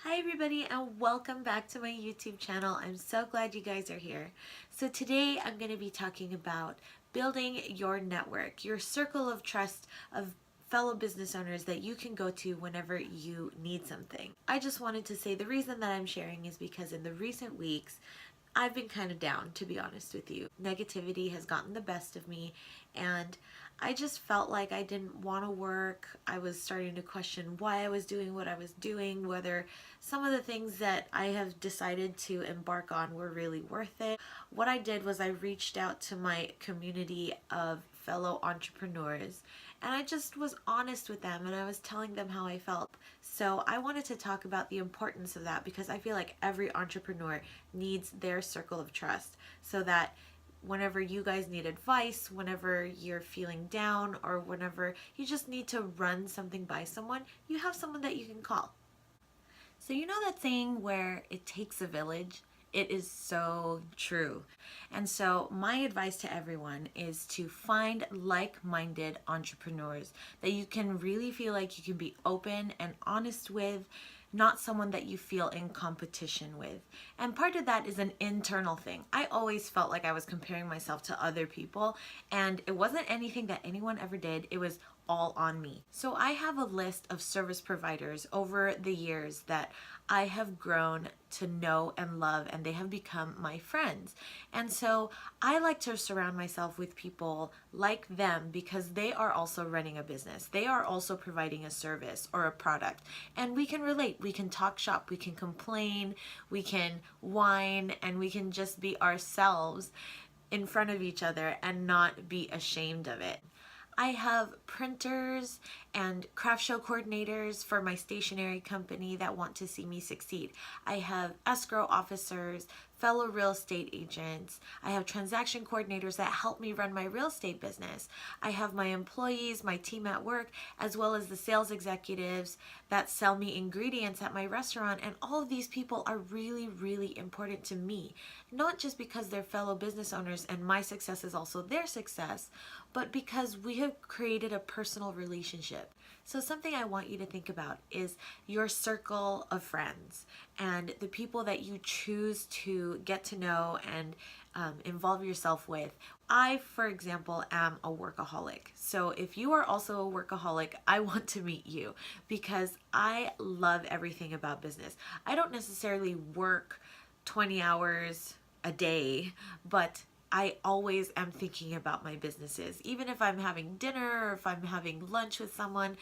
Hi everybody and welcome back to my YouTube channel. I'm so glad you guys are here. So today I'm going to be talking about building your network, your circle of trust of fellow business owners that you can go to whenever you need something. I just wanted to say the reason that I'm sharing is because in the recent weeks I've been kind of down, to be honest with you. Negativity has gotten the best of me, and I just felt like I didn't want to work. I was starting to question why I was doing what I was doing, whether some of the things that I have decided to embark on were really worth it. What I did was I reached out to my community of fellow entrepreneurs and I just was honest with them and I was telling them how I felt. So I wanted to talk about the importance of that because I feel like every entrepreneur needs their circle of trust so that whenever you guys need advice, whenever you're feeling down, or whenever you just need to run something by someone, you have someone that you can call. So you know that saying where it takes a village? It is so true. And so my advice to everyone is to find like-minded entrepreneurs that you can really feel like you can be open and honest with, not someone that you feel in competition with. And part of that is an internal thing. I always felt like I was comparing myself to other people, and it wasn't anything that anyone ever did. It was all on me. So I have a list of service providers over the years that I have grown to know and love, and they have become my friends. And so I like to surround myself with people like them because they are also running a business. They are also providing a service or a product, and we can relate. We can talk shop, we can complain, we can whine, and we can just be ourselves in front of each other and not be ashamed of it. I have printers and craft show coordinators for my stationery company that want to see me succeed. I have escrow officers, fellow real estate agents. I have transaction coordinators that help me run my real estate business. I have my employees, my team at work, as well as the sales executives that sell me ingredients at my restaurant. And all of these people are really, really important to me, not just because they're fellow business owners and my success is also their success, but because we have created a personal relationship. So something I want you to think about is your circle of friends and the people that you choose to get to know and involve yourself with. I, for example, am a workaholic. So if you are also a workaholic, I want to meet you because I love everything about business. I don't necessarily work 20 hours a day, but I always am thinking about my businesses. Even if I'm having dinner or if I'm having lunch with someone,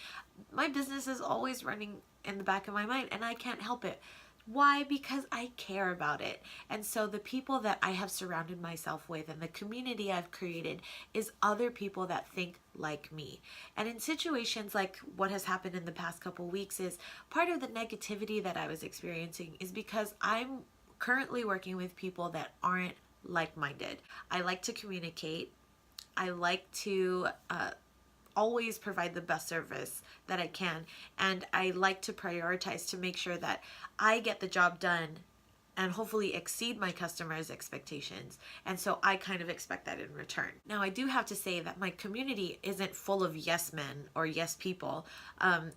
my business is always running in the back of my mind and I can't help it. Why? Because I care about it. And so the people that I have surrounded myself with and the community I've created is other people that think like me. And in situations like what has happened in the past couple weeks, is part of the negativity that I was experiencing is because I'm currently working with people that aren't like-minded. I like to communicate. I like to always provide the best service that I can, and I like to prioritize to make sure that I get the job done and hopefully exceed my customers' expectations. And so I kind of expect that in return. Now, I do have to say that my community isn't full of yes men or yes people.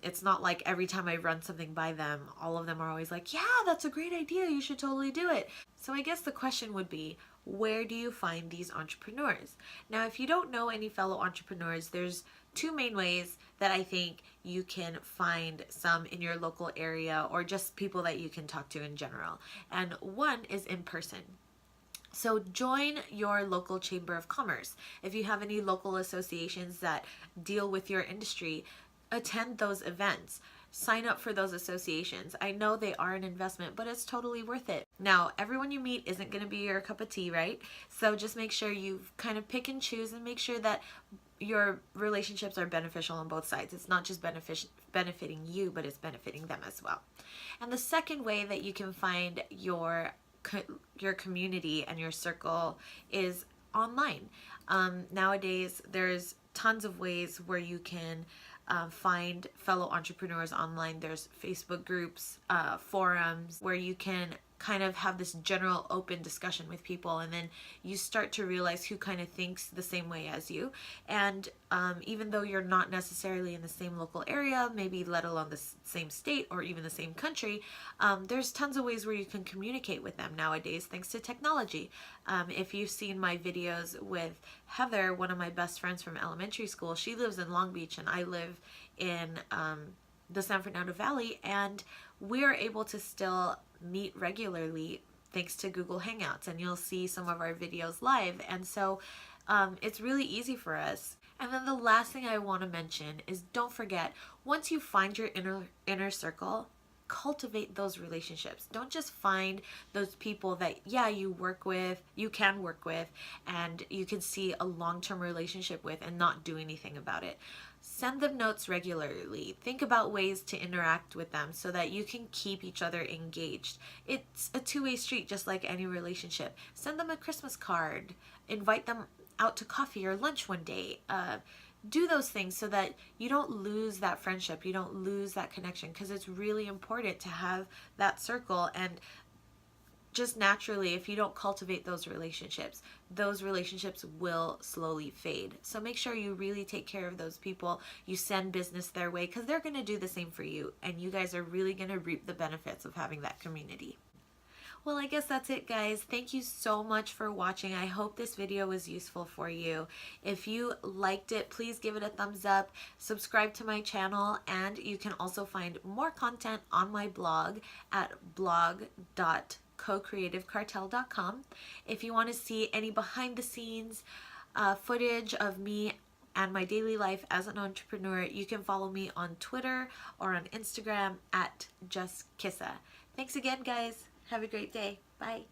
It's not like every time I run something by them, all of them are always like, yeah, that's a great idea. You should totally do it. So I guess the question would be, where do you find these entrepreneurs? Now, if you don't know any fellow entrepreneurs, there's two main ways that I think you can find some in your local area or just people that you can talk to in general. And one is in person. So join your local chamber of commerce. If you have any local associations that deal with your industry, attend those events. Sign up for those associations. I know they are an investment, but it's totally worth it. Now, everyone you meet isn't going to be your cup of tea, right? So just make sure you kind of pick and choose and make sure that your relationships are beneficial on both sides. It's not just benefiting you, but it's benefiting them as well. And the second way that you can find your community and your circle is online. Nowadays, there's tons of ways where you can find fellow entrepreneurs online. There's Facebook groups, forums where you can kind of have this general open discussion with people, and then you start to realize who kind of thinks the same way as you. And even though you're not necessarily in the same local area, maybe let alone the same state or even the same country, there's tons of ways where you can communicate with them nowadays thanks to technology. If you've seen my videos with Heather, one of my best friends from elementary school, she lives in Long Beach and I live in the San Fernando Valley, and we're able to still meet regularly thanks to Google Hangouts, and you'll see some of our videos live. And so it's really easy for us. And then the last thing I want to mention is, don't forget, once you find your inner circle, cultivate those relationships. Don't just find those people that, yeah, you can work with, and you can see a long-term relationship with and not do anything about it. Send them notes regularly. Think about ways to interact with them so that you can keep each other engaged. It's a two-way street, just like any relationship. Send them a Christmas card. Invite them out to coffee or lunch one day. Do those things so that you don't lose that friendship, you don't lose that connection, because it's really important to have that circle. And just naturally, if you don't cultivate those relationships will slowly fade. So make sure you really take care of those people. You send business their way, because they're going to do the same for you, and you guys are really going to reap the benefits of having that community. Well, I guess that's it, guys. Thank you so much for watching. I hope this video was useful for you. If you liked it, please give it a thumbs up, subscribe to my channel, and you can also find more content on my blog at blog.cocreativecartel.com. If you want to see any behind the scenes footage of me and my daily life as an entrepreneur, you can follow me on Twitter or on Instagram at JustKissa. Thanks again, guys. Have a great day. Bye.